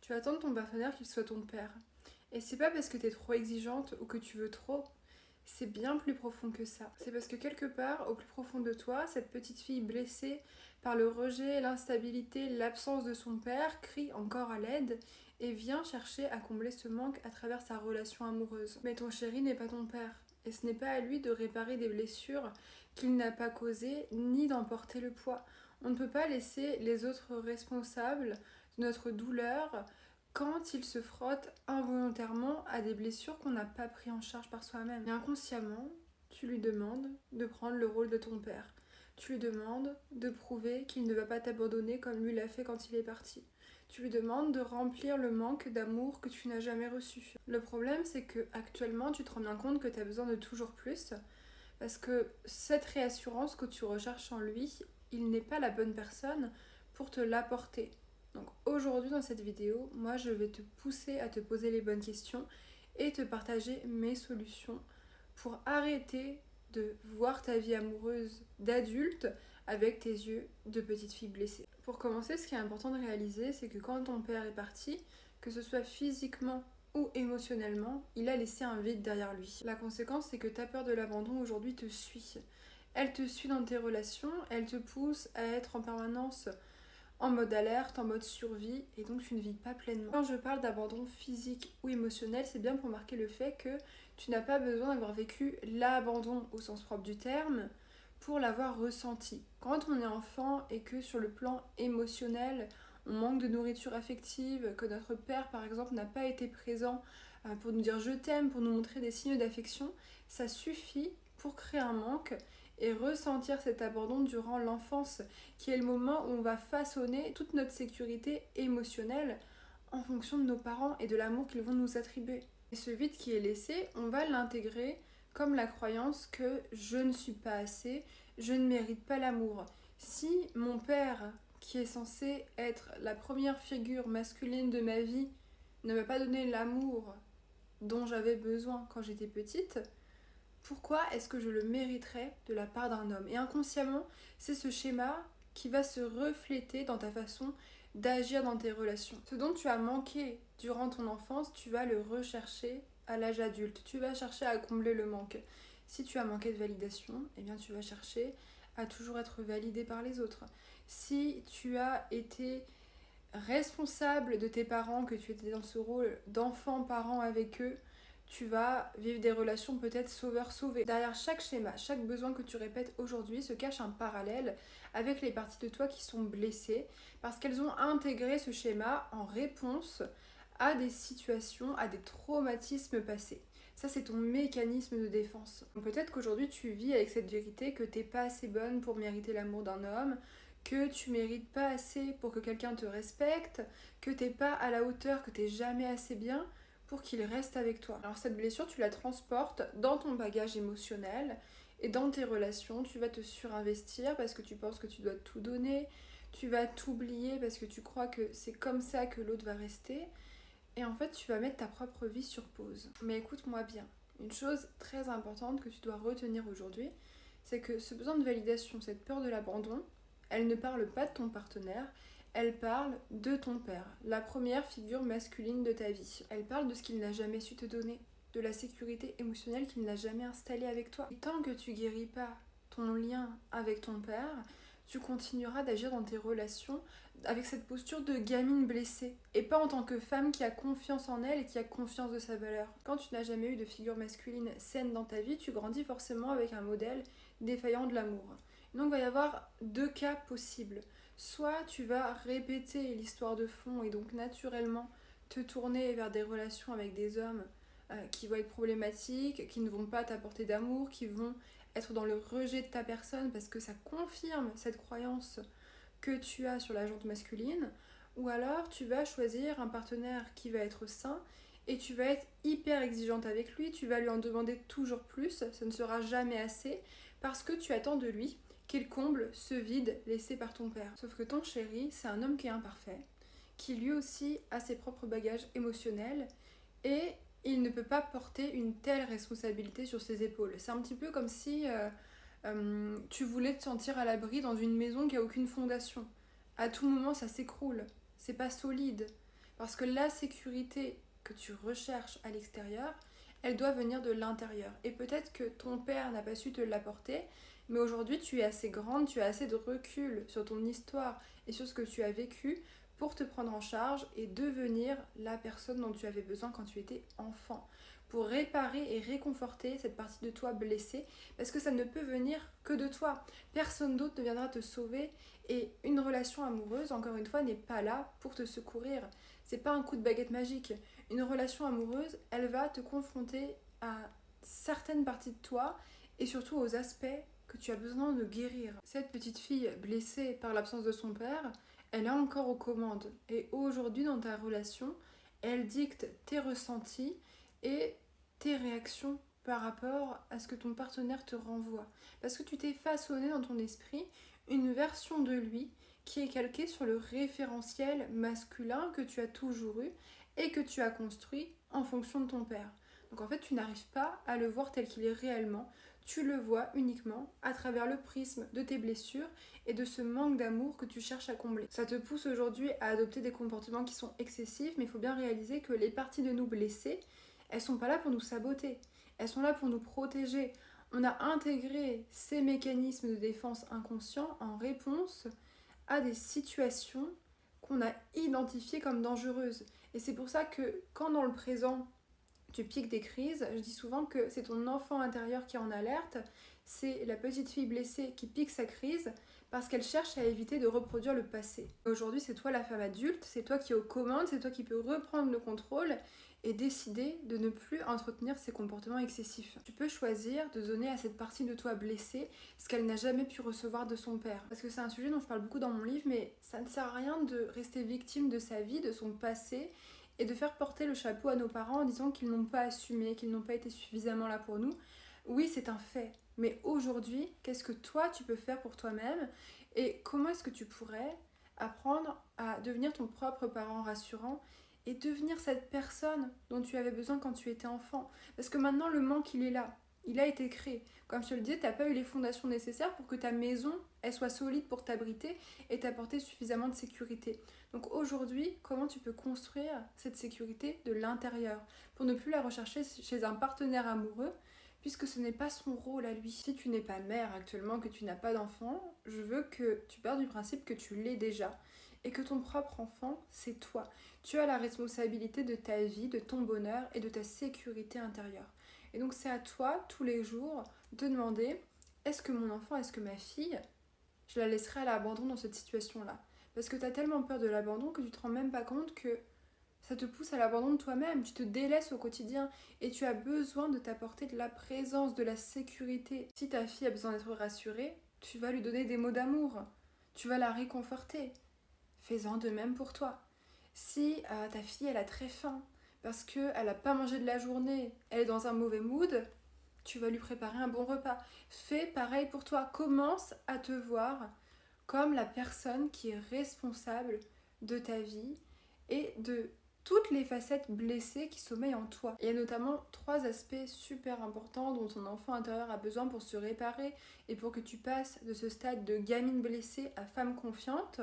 Tu attends de ton partenaire qu'il soit ton père. Et c'est pas parce que t'es trop exigeante ou que tu veux trop. C'est bien plus profond que ça. C'est parce que quelque part, au plus profond de toi, cette petite fille blessée par le rejet, l'instabilité, l'absence de son père crie encore à l'aide et vient chercher à combler ce manque à travers sa relation amoureuse. Mais ton chéri n'est pas ton père. Et ce n'est pas à lui de réparer des blessures qu'il n'a pas causées ni d'en porter le poids. On ne peut pas laisser les autres responsables de notre douleur quand il se frotte involontairement à des blessures qu'on n'a pas pris en charge par soi-même. Et inconsciemment, tu lui demandes de prendre le rôle de ton père. Tu lui demandes de prouver qu'il ne va pas t'abandonner comme lui l'a fait quand il est parti. Tu lui demandes de remplir le manque d'amour que tu n'as jamais reçu. Le problème, c'est que actuellement, tu te rends bien compte que tu as besoin de toujours plus, parce que cette réassurance que tu recherches en lui, il n'est pas la bonne personne pour te l'apporter. Donc aujourd'hui dans cette vidéo, moi je vais te pousser à te poser les bonnes questions et te partager mes solutions pour arrêter de voir ta vie amoureuse d'adulte avec tes yeux de petite fille blessée. Pour commencer, ce qui est important de réaliser, c'est que quand ton père est parti, que ce soit physiquement ou émotionnellement, il a laissé un vide derrière lui. La conséquence, c'est que ta peur de l'abandon aujourd'hui te suit. Elle te suit dans tes relations, elle te pousse à être en permanence en mode alerte, en mode survie, et donc tu ne vis pas pleinement. Quand je parle d'abandon physique ou émotionnel, c'est bien pour marquer le fait que tu n'as pas besoin d'avoir vécu l'abandon au sens propre du terme pour l'avoir ressenti. Quand on est enfant et que sur le plan émotionnel, on manque de nourriture affective, que notre père par exemple n'a pas été présent pour nous dire je t'aime, pour nous montrer des signes d'affection, ça suffit pour créer un manque et ressentir cet abandon durant l'enfance, qui est le moment où on va façonner toute notre sécurité émotionnelle en fonction de nos parents et de l'amour qu'ils vont nous attribuer. Et ce vide qui est laissé, on va l'intégrer comme la croyance que je ne suis pas assez, je ne mérite pas l'amour. Si mon père, qui est censé être la première figure masculine de ma vie, ne m'a pas donné l'amour dont j'avais besoin quand j'étais petite, pourquoi est-ce que je le mériterais de la part d'un homme? Et inconsciemment, c'est ce schéma qui va se refléter dans ta façon d'agir dans tes relations. Ce dont tu as manqué durant ton enfance, tu vas le rechercher à l'âge adulte. Tu vas chercher à combler le manque. Si tu as manqué de validation, eh bien tu vas chercher à toujours être validé par les autres. Si tu as été responsable de tes parents, que tu étais dans ce rôle d'enfant-parent avec eux, tu vas vivre des relations peut-être sauveur-sauvé. Derrière chaque schéma, chaque besoin que tu répètes aujourd'hui se cache un parallèle avec les parties de toi qui sont blessées parce qu'elles ont intégré ce schéma en réponse à des situations, à des traumatismes passés. Ça, c'est ton mécanisme de défense. Donc peut-être qu'aujourd'hui, tu vis avec cette vérité que t'es pas assez bonne pour mériter l'amour d'un homme, que tu mérites pas assez pour que quelqu'un te respecte, que t'es pas à la hauteur, que t'es jamais assez bien pour qu'il reste avec toi. Alors cette blessure, tu la transportes dans ton bagage émotionnel et dans tes relations, tu vas te surinvestir parce que tu penses que tu dois tout donner, tu vas t'oublier parce que tu crois que c'est comme ça que l'autre va rester et en fait tu vas mettre ta propre vie sur pause. Mais écoute-moi bien, une chose très importante que tu dois retenir aujourd'hui, c'est que ce besoin de validation, cette peur de l'abandon, elle ne parle pas de ton partenaire, elle parle de ton père, la première figure masculine de ta vie. Elle parle de ce qu'il n'a jamais su te donner, de la sécurité émotionnelle qu'il n'a jamais installée avec toi. Et tant que tu guéris pas ton lien avec ton père, tu continueras d'agir dans tes relations avec cette posture de gamine blessée et pas en tant que femme qui a confiance en elle et qui a confiance de sa valeur. Quand tu n'as jamais eu de figure masculine saine dans ta vie, tu grandis forcément avec un modèle défaillant de l'amour. Donc il va y avoir deux cas possibles. Soit tu vas répéter l'histoire de fond et donc naturellement te tourner vers des relations avec des hommes qui vont être problématiques, qui ne vont pas t'apporter d'amour, qui vont être dans le rejet de ta personne parce que ça confirme cette croyance que tu as sur la jante masculine, ou alors tu vas choisir un partenaire qui va être sain et tu vas être hyper exigeante avec lui, tu vas lui en demander toujours plus, ça ne sera jamais assez, parce que tu attends de lui qu'il comble ce vide laissé par ton père. Sauf que ton chéri, c'est un homme qui est imparfait, qui lui aussi a ses propres bagages émotionnels, et il ne peut pas porter une telle responsabilité sur ses épaules. C'est un petit peu comme si tu voulais te sentir à l'abri dans une maison qui a aucune fondation. À tout moment, ça s'écroule. C'est pas solide. Parce que la sécurité que tu recherches à l'extérieur, elle doit venir de l'intérieur. Et peut-être que ton père n'a pas su te l'apporter, mais aujourd'hui tu es assez grande, tu as assez de recul sur ton histoire et sur ce que tu as vécu pour te prendre en charge et devenir la personne dont tu avais besoin quand tu étais enfant. Pour réparer et réconforter cette partie de toi blessée, parce que ça ne peut venir que de toi. Personne d'autre ne viendra te sauver et une relation amoureuse, encore une fois, n'est pas là pour te secourir. C'est pas un coup de baguette magique. Une relation amoureuse, elle va te confronter à certaines parties de toi et surtout aux aspects que tu as besoin de guérir. Cette petite fille blessée par l'absence de son père, elle est encore aux commandes. Et aujourd'hui, dans ta relation, elle dicte tes ressentis et tes réactions par rapport à ce que ton partenaire te renvoie. Parce que tu t'es façonné dans ton esprit une version de lui qui est calquée sur le référentiel masculin que tu as toujours eu et que tu as construit en fonction de ton père. Donc en fait, tu n'arrives pas à le voir tel qu'il est réellement. Tu le vois uniquement à travers le prisme de tes blessures et de ce manque d'amour que tu cherches à combler. Ça te pousse aujourd'hui à adopter des comportements qui sont excessifs, mais il faut bien réaliser que les parties de nous blessées, elles sont pas là pour nous saboter. Elles sont là pour nous protéger. On a intégré ces mécanismes de défense inconscients en réponse à des situations qu'on a identifiées comme dangereuses. Et c'est pour ça que quand dans le présent, tu piques des crises, je dis souvent que c'est ton enfant intérieur qui est en alerte, c'est la petite fille blessée qui pique sa crise parce qu'elle cherche à éviter de reproduire le passé. Aujourd'hui, c'est toi la femme adulte, c'est toi qui es aux commandes, c'est toi qui peux reprendre le contrôle et décider de ne plus entretenir ces comportements excessifs. Tu peux choisir de donner à cette partie de toi blessée ce qu'elle n'a jamais pu recevoir de son père. Parce que c'est un sujet dont je parle beaucoup dans mon livre, mais ça ne sert à rien de rester victime de sa vie, de son passé, et de faire porter le chapeau à nos parents en disant qu'ils n'ont pas assumé, qu'ils n'ont pas été suffisamment là pour nous. Oui, c'est un fait. Mais aujourd'hui, qu'est-ce que toi tu peux faire pour toi-même et comment est-ce que tu pourrais apprendre à devenir ton propre parent rassurant et devenir cette personne dont tu avais besoin quand tu étais enfant. Parce que maintenant, le manque, il est là. Il a été créé. Comme je te le disais, tu n'as pas eu les fondations nécessaires pour que ta maison elle soit solide pour t'abriter et t'apporter suffisamment de sécurité. Donc aujourd'hui, comment tu peux construire cette sécurité de l'intérieur pour ne plus la rechercher chez un partenaire amoureux puisque ce n'est pas son rôle à lui. Si tu n'es pas mère actuellement, que tu n'as pas d'enfant, je veux que tu partes du principe que tu l'es déjà et que ton propre enfant, c'est toi. Tu as la responsabilité de ta vie, de ton bonheur et de ta sécurité intérieure. Et donc c'est à toi, tous les jours, de demander, est-ce que mon enfant, est-ce que ma fille, je la laisserai à l'abandon dans cette situation-là? Parce que tu as tellement peur de l'abandon que tu te rends même pas compte que ça te pousse à l'abandon de toi-même, tu te délaisses au quotidien et tu as besoin de t'apporter de la présence, de la sécurité. Si ta fille a besoin d'être rassurée, tu vas lui donner des mots d'amour, tu vas la réconforter. Fais-en de même pour toi. Si ta fille elle a très faim parce qu'elle n'a pas mangé de la journée, elle est dans un mauvais mood, tu vas lui préparer un bon repas. Fais pareil pour toi. Commence à te voir comme la personne qui est responsable de ta vie et de toutes les facettes blessées qui sommeillent en toi. Il y a notamment 3 aspects super importants dont ton enfant intérieur a besoin pour se réparer et pour que tu passes de ce stade de gamine blessée à femme confiante,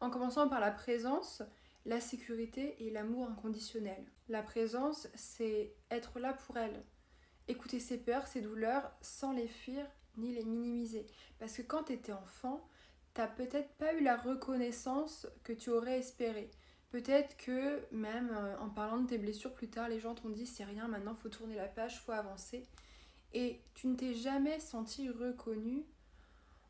en commençant par la présence, la sécurité et l'amour inconditionnel. La présence, c'est être là pour elle, écouter ses peurs, ses douleurs, sans les fuir ni les minimiser. Parce que quand tu étais enfant, t'as peut-être pas eu la reconnaissance que tu aurais espéré. Peut-être que même en parlant de tes blessures plus tard, les gens t'ont dit c'est rien, maintenant faut tourner la page, faut avancer. Et tu ne t'es jamais sentie reconnue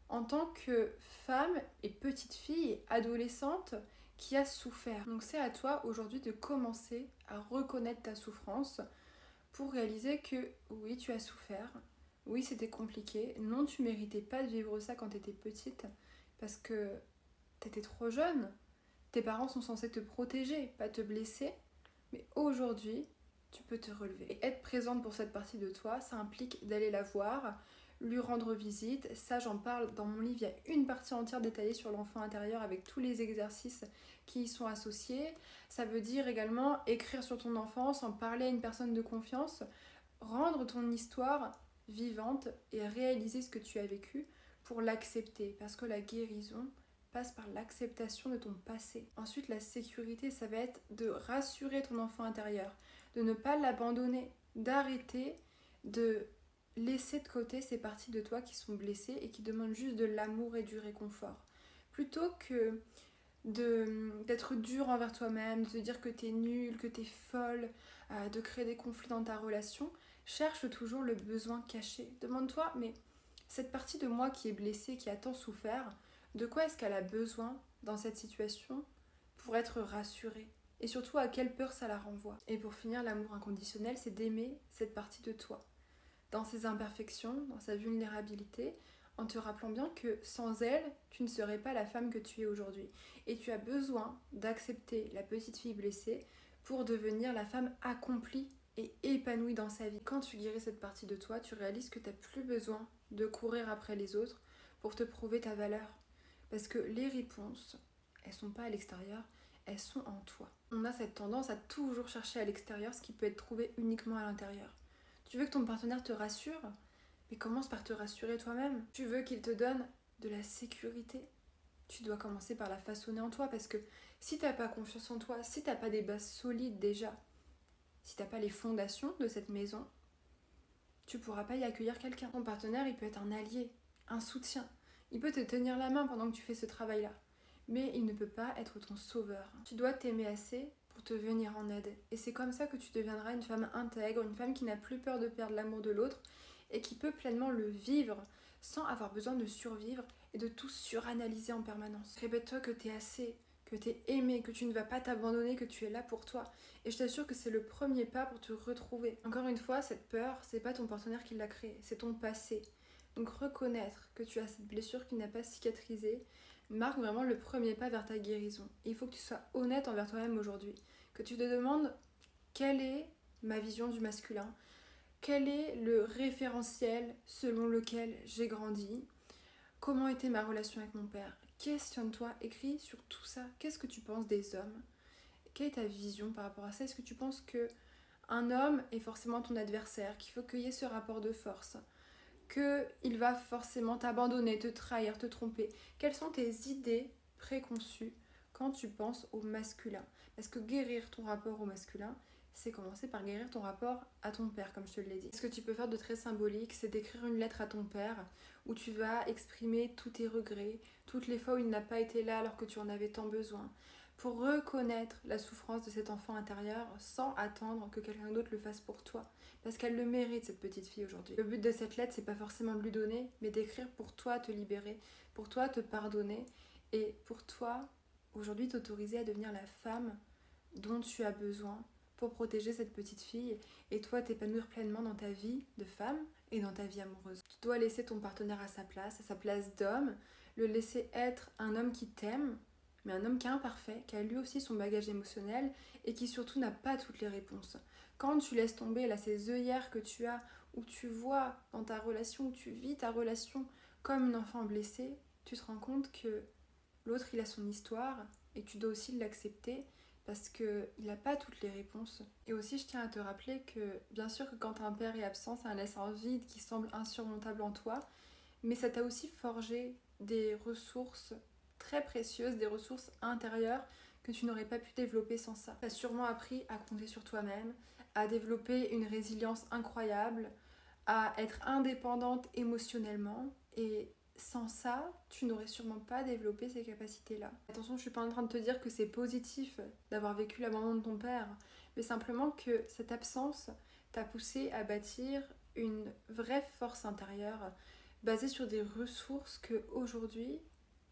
en tant que femme et petite fille, adolescente qui a souffert. Donc c'est à toi aujourd'hui de commencer à reconnaître ta souffrance pour réaliser que oui, tu as souffert, oui, c'était compliqué, non, tu méritais pas de vivre ça quand tu étais petite parce que tu étais trop jeune. Tes parents sont censés te protéger, pas te blesser, mais aujourd'hui, tu peux te relever. Et être présente pour cette partie de toi, ça implique d'aller la voir, lui rendre visite. Ça, j'en parle dans mon livre, il y a une partie entière détaillée sur l'enfant intérieur avec tous les exercices qui y sont associés. Ça veut dire également écrire sur ton enfance, en parler à une personne de confiance, rendre ton histoire vivante et réaliser ce que tu as vécu pour l'accepter. Parce que la guérison, passe par l'acceptation de ton passé. Ensuite, la sécurité, ça va être de rassurer ton enfant intérieur, de ne pas l'abandonner, d'arrêter de laisser de côté ces parties de toi qui sont blessées et qui demandent juste de l'amour et du réconfort. Plutôt que d'être dur envers toi-même, de te dire que t'es nul, que t'es folle, de créer des conflits dans ta relation, cherche toujours le besoin caché. Demande-toi, mais cette partie de moi qui est blessée, qui a tant souffert, de quoi est-ce qu'elle a besoin dans cette situation pour être rassurée? Et surtout, à quelle peur ça la renvoie? Et pour finir, l'amour inconditionnel, c'est d'aimer cette partie de toi, dans ses imperfections, dans sa vulnérabilité, en te rappelant bien que sans elle, tu ne serais pas la femme que tu es aujourd'hui. Et tu as besoin d'accepter la petite fille blessée pour devenir la femme accomplie et épanouie dans sa vie. Quand tu guéris cette partie de toi, tu réalises que tu n'as plus besoin de courir après les autres pour te prouver ta valeur. Parce que les réponses, elles sont pas à l'extérieur, elles sont en toi. On a cette tendance à toujours chercher à l'extérieur ce qui peut être trouvé uniquement à l'intérieur. Tu veux que ton partenaire te rassure, mais commence par te rassurer toi-même. Tu veux qu'il te donne de la sécurité, tu dois commencer par la façonner en toi, parce que si t'as pas confiance en toi, si t'as pas des bases solides déjà, si t'as pas les fondations de cette maison, tu pourras pas y accueillir quelqu'un. Ton partenaire, il peut être un allié, un soutien. Il peut te tenir la main pendant que tu fais ce travail-là. Mais il ne peut pas être ton sauveur. Tu dois t'aimer assez pour te venir en aide. Et c'est comme ça que tu deviendras une femme intègre, une femme qui n'a plus peur de perdre l'amour de l'autre et qui peut pleinement le vivre sans avoir besoin de survivre et de tout suranalyser en permanence. Répète-toi que t'es assez, que t'es aimé, que tu ne vas pas t'abandonner, que tu es là pour toi. Et je t'assure que c'est le premier pas pour te retrouver. Encore une fois, cette peur, c'est pas ton partenaire qui l'a créée, c'est ton passé. Donc reconnaître que tu as cette blessure qui n'a pas cicatrisé marque vraiment le premier pas vers ta guérison. Et il faut que tu sois honnête envers toi-même aujourd'hui. Que tu te demandes quelle est ma vision du masculin, quel est le référentiel selon lequel j'ai grandi, comment était ma relation avec mon père. Questionne-toi, écris sur tout ça. Qu'est-ce que tu penses des hommes? Quelle est ta vision par rapport à ça? Est-ce que tu penses que un homme est forcément ton adversaire, qu'il faut qu'il y ait ce rapport de force, qu'il va forcément t'abandonner, te trahir, te tromper? Quelles sont tes idées préconçues quand tu penses au masculin? Parce que guérir ton rapport au masculin, c'est commencer par guérir ton rapport à ton père, comme je te l'ai dit. Ce que tu peux faire de très symbolique, c'est d'écrire une lettre à ton père où tu vas exprimer tous tes regrets, toutes les fois où il n'a pas été là alors que tu en avais tant besoin, pour reconnaître la souffrance de cet enfant intérieur sans attendre que quelqu'un d'autre le fasse pour toi. Parce qu'elle le mérite, cette petite fille, aujourd'hui. Le but de cette lettre, c'est pas forcément de lui donner, mais d'écrire pour toi te libérer, pour toi te pardonner, et pour toi, aujourd'hui, t'autoriser à devenir la femme dont tu as besoin pour protéger cette petite fille, et toi t'épanouir pleinement dans ta vie de femme et dans ta vie amoureuse. Tu dois laisser ton partenaire à sa place d'homme, le laisser être un homme qui t'aime, mais un homme qui est imparfait, qui a lui aussi son bagage émotionnel et qui surtout n'a pas toutes les réponses. Quand tu laisses tomber là ces œillères que tu as, où tu vois dans ta relation, où tu vis ta relation comme une enfant blessée, tu te rends compte que l'autre il a son histoire et tu dois aussi l'accepter parce qu'il n'a pas toutes les réponses. Et aussi je tiens à te rappeler que bien sûr que quand un père est absent, ça laisse un vide qui semble insurmontable en toi, mais ça t'a aussi forgé des ressources très précieuses, des ressources intérieures que tu n'aurais pas pu développer sans ça. Tu as sûrement appris à compter sur toi-même, à développer une résilience incroyable, à être indépendante émotionnellement, et sans ça, tu n'aurais sûrement pas développé ces capacités-là. Attention, je suis pas en train de te dire que c'est positif d'avoir vécu l'abandon de ton père, mais simplement que cette absence t'a poussé à bâtir une vraie force intérieure basée sur des ressources que aujourd'hui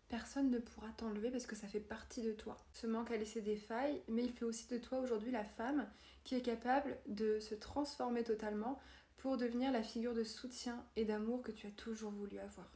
personne ne pourra t'enlever parce que ça fait partie de toi. Ce manque a laissé des failles, mais il fait aussi de toi aujourd'hui la femme qui est capable de se transformer totalement pour devenir la figure de soutien et d'amour que tu as toujours voulu avoir.